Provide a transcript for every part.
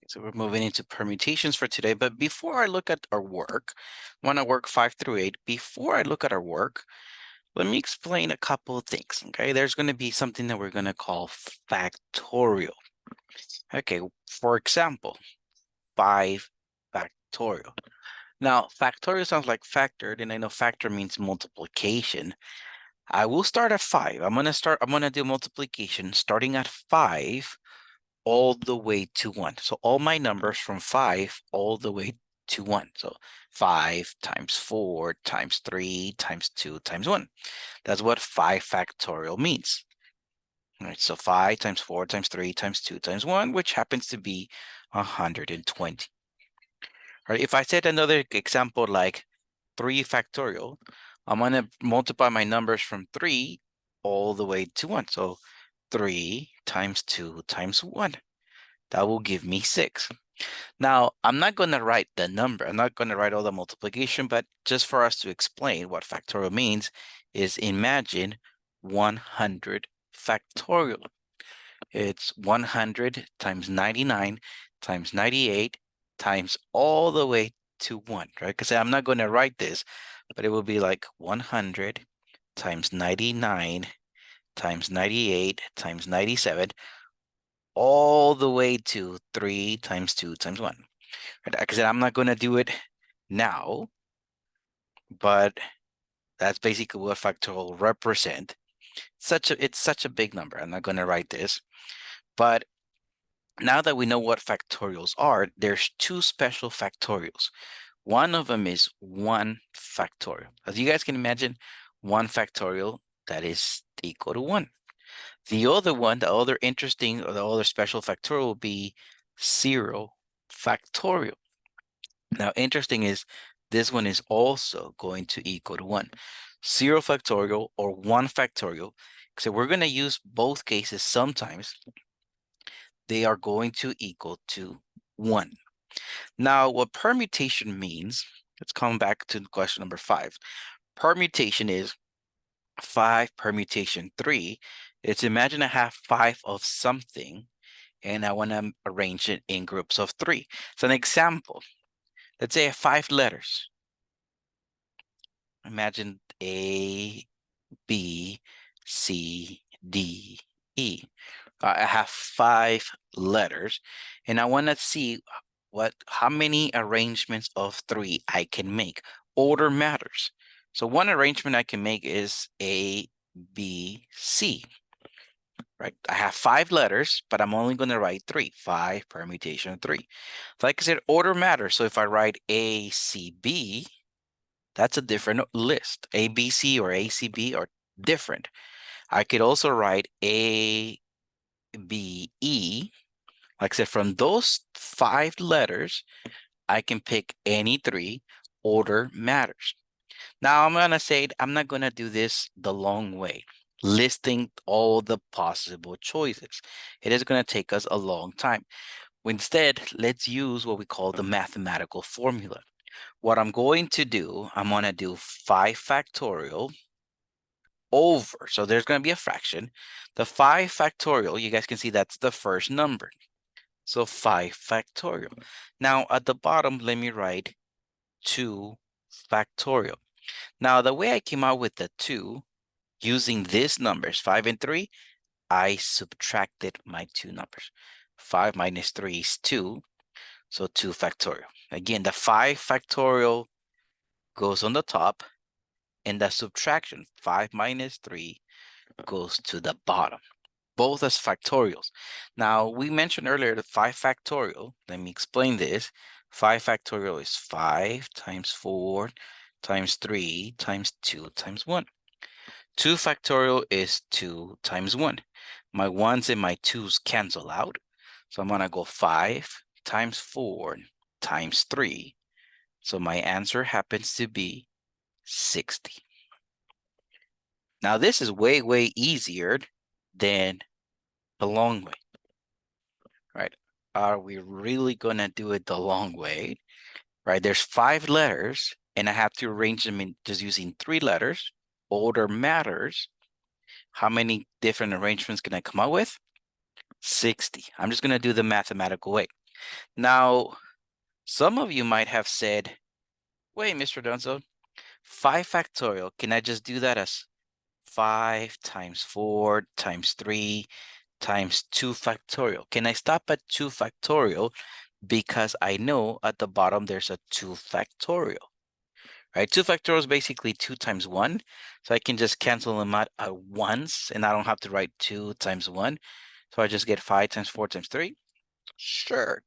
So we're moving into permutations for today. But before I look at our work, I want to work 5 through 8. Before I look at our work, let me explain a couple of things, okay? There's going to be something that we're going to call factorial. Okay, for example, 5 factorial. Now, factorial sounds like factored, and I know factor means multiplication. I will start at 5. I'm going to do multiplication starting at 5 all the way to 1. So all my numbers from 5 all the way to 1. So 5 times 4 times 3 times 2 times 1. That's what 5 factorial means. All right, so 5 times 4 times 3 times 2 times 1, which happens to be 120. All right, if I said another example like 3 factorial, I'm going to multiply my numbers from 3 all the way to 1. So 3 times 2 times 1. That will give me 6. Now, I'm not going to write the number. I'm not going to write all the multiplication, but just for us to explain what factorial means is imagine 100 factorial. It's 100 times 99 times 98 times all the way to 1, right? Because I'm not going to write this, but it will be like 100 times 99 times 98 times 97 all the way to 3 times 2 times 1. Right? Like I said, I'm not going to do it now, but that's basically what factorial represent. It's such a big number. I'm not going to write this, but now that we know what factorials are, there's 2 special factorials. One of them is 1 factorial. As you guys can imagine, 1 factorial that is equal to 1. The other one, the other interesting or the other special factorial will be 0 factorial. Now, interesting is this one is also going to equal to 1. 0 factorial or 1 factorial. So we're going to use both cases sometimes. They are going to equal to 1. Now, what permutation means, let's come back to question number 5. Permutation is 5 permutation 3. It's imagine I have 5 of something and I want to arrange it in groups of 3. So an example, let's say I have 5 letters. Imagine A, B, C, D, E. I have 5 letters and I want to see how many arrangements of 3 I can make. Order matters. So one arrangement I can make is A, B, C. Right? I have 5 letters, but I'm only going to write 3. 5 permutation 3. Like I said, order matters. So if I write A, C, B, that's a different list. A, B, C or A, C, B are different. I could also write A, B, E. Like I said, from those 5 letters, I can pick any 3. Order matters. Now I'm going to say I'm not going to do this the long way, listing all the possible choices. It is going to take us a long time. Instead, let's use what we call the mathematical formula. What I'm going to do, I'm going to do 5 factorial over. So there's going to be a fraction. The 5 factorial, you guys can see that's the first number. So 5 factorial. Now at the bottom, let me write 2 factorial. Now the way I came out with the 2, using these numbers, 5 and 3, I subtracted my 2 numbers. 5 minus 3 is 2, so 2 factorial. Again, the 5 factorial goes on the top, and the subtraction, 5 minus 3, goes to the bottom, both as factorials. Now, we mentioned earlier the 5 factorial. Let me explain this. 5 factorial is 5 times 4 times 3 times 2 times 1. 2 factorial is 2 times 1. My 1s and my 2s cancel out. So I'm going to go 5 times 4 times 3. So my answer happens to be 60. Now this is way, way easier than the long way, right? Are we really going to do it the long way, right? There's 5 letters and I have to arrange them in just using 3 letters. Order matters. How many different arrangements can I come up with? 60. I'm just going to do the mathematical way. Now, some of you might have said, wait, Mr. Dunzo, 5 factorial, can I just do that as 5 times 4 times 3 times 2 factorial? Can I stop at 2 factorial because I know at the bottom there's a 2 factorial, right? 2 factorial is basically 2 times 1, so I can just cancel them out at once, and I don't have to write 2 times 1, so I just get 5 times 4 times 3. Sure.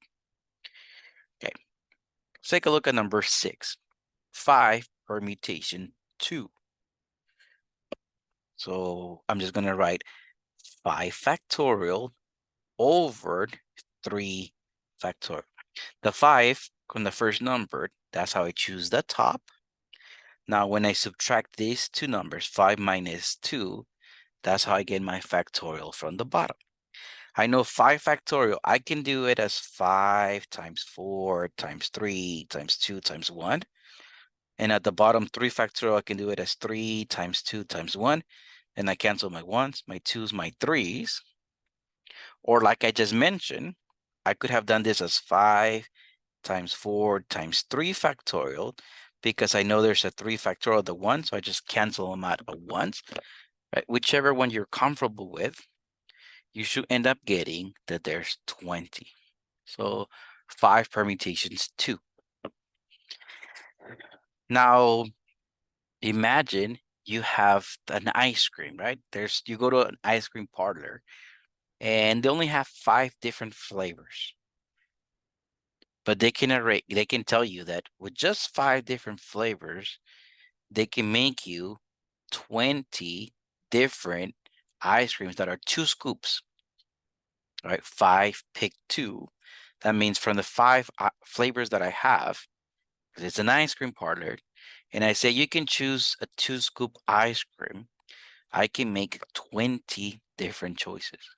Okay, let's take a look at number 6. 5 permutation 2. So I'm just going to write 5 factorial over 3 factorial. The 5 from the first number, that's how I choose the top. Now, when I subtract these two numbers, 5 minus 2, that's how I get my factorial from the bottom. I know 5 factorial, I can do it as 5 times 4 times 3 times 2 times 1. And at the bottom, 3 factorial, I can do it as 3 times 2 times 1. And I cancel my 1s, my 2s, my 3s. Or like I just mentioned, I could have done this as 5 times 4 times 3 factorial because I know there's a 3 factorial of the 1, so I just cancel them out at once. Right? Whichever one you're comfortable with, you should end up getting that there's 20. So 5 permutations 2. Now, imagine you have an ice cream, right? You go to an ice cream parlor and they only have 5 different flavors. But they can tell you that with just 5 different flavors, they can make you 20 different ice creams that are 2 scoops. All right, 5 pick 2. That means from the 5 flavors that I have, because it's an ice cream parlor, and I say you can choose a 2 scoop ice cream, I can make 20 different choices.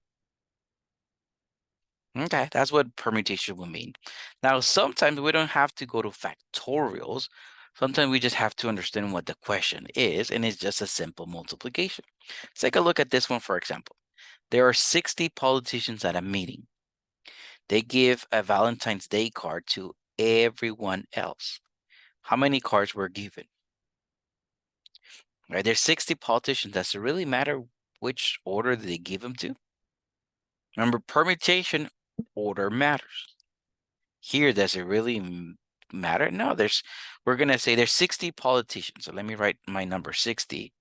Okay, that's what permutation would mean. Now, sometimes we don't have to go to factorials. Sometimes we just have to understand what the question is, and it's just a simple multiplication. Let's take a look at this one, for example. There are 60 politicians at a meeting. They give a Valentine's Day card to everyone else. How many cards were given? Right, there's 60 politicians. Does it really matter which order they give them to? Remember, permutation order matters. Here, does it really matter? No, we're going to say there's 60 politicians. So let me write my number 60.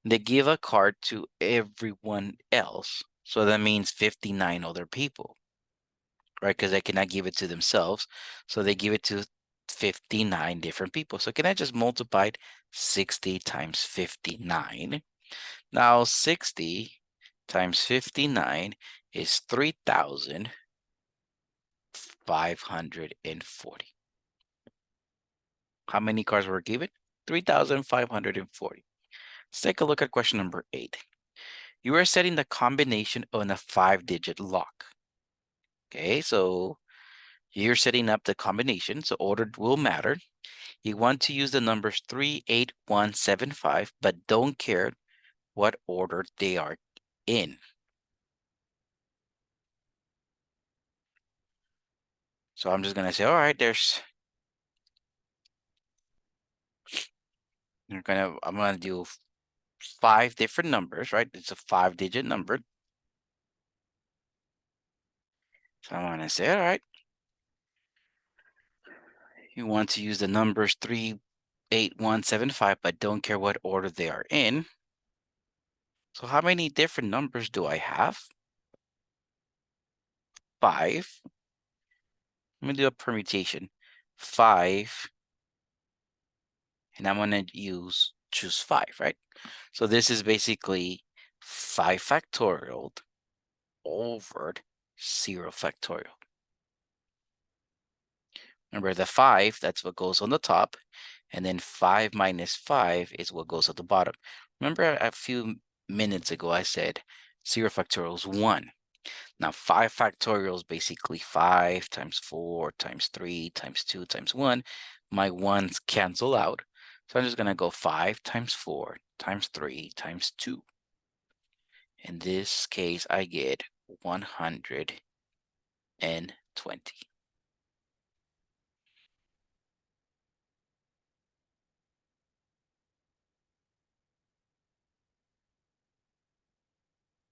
They give a card to everyone else. So that means 59 other people, right? Because they cannot give it to themselves. So they give it to 59 different people. So can I just multiply 60 times 59? Now 60 times 59 is 3,540. How many cards were given? 3,540. Let's take a look at question number 8. You are setting the combination on a 5-digit lock. Okay, so you're setting up the combination, so order will matter. You want to use the numbers 3, 8, 1, 7, 5, but don't care what order they are in. So I'm just going to say, all right, I'm going to do 5 different numbers, right? It's a 5-digit number. So I'm going to say, all right, you want to use the numbers 3, 8, 1, 7, 5, but don't care what order they are in. So how many different numbers do I have? 5. Let me do a permutation. 5, and I'm going to choose 5, right? So this is basically 5 factorial over 0 factorial. Remember the 5, that's what goes on the top, and then 5 minus 5 is what goes at the bottom. Remember a few minutes ago I said 0 factorial is 1. Now 5 factorial is basically 5 times 4 times 3 times 2 times 1. My 1s cancel out. So I'm just going to go 5 times 4 times 3 times 2. In this case, I get 120.